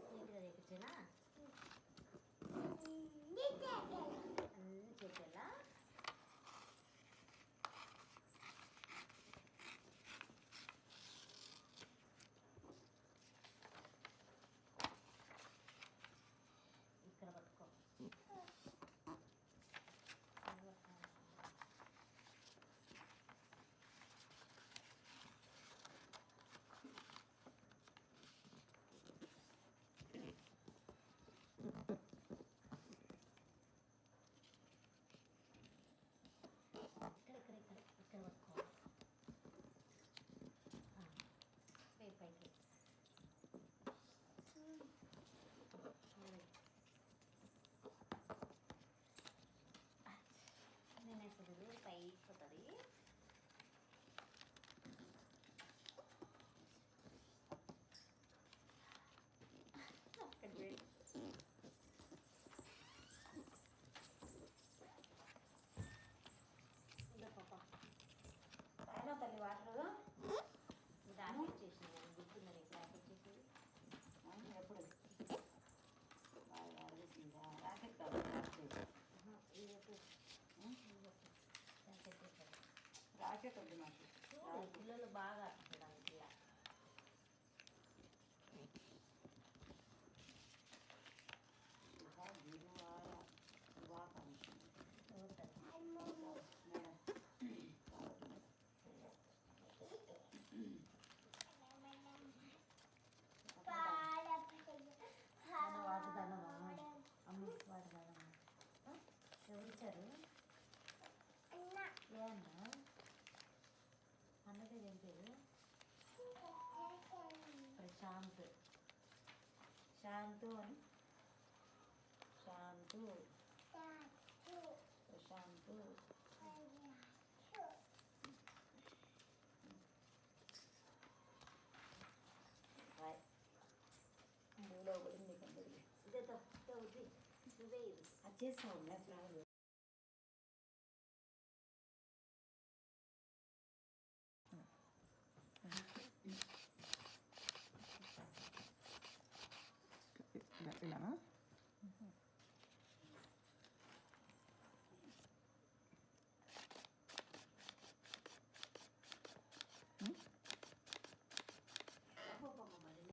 నీట్గా తెప్పించేనా అన్నీ చేసేలా ఇక్కడ పట్టుకో ఇక్కడ పట్టుకో పైకి నేను వేస్తుంది పైకి పోతుంది పైన తల్లి వాటర్ రాకెట్ చేసిన గుర్తుందని రాకెట్ చేసేది ఎప్పుడు రాకెట్ కాదు రాకెట్ వద్దు నాకు పిల్లలు బాగా ఆడుకోవడానికి ఇలా వాడుదానమా అమ్మ వాడుదానమా ఎవరు ఇచ్చారు ఏ అన్న అన్నది ఏం పేరు ప్రశాంత్ శాంతు అని శాంతు ప్రశాంతు బాయ్ మూలో పడింది కొందరికి ఇదే నువ్వే ఇది వచ్చేసావు ఫ్లవర్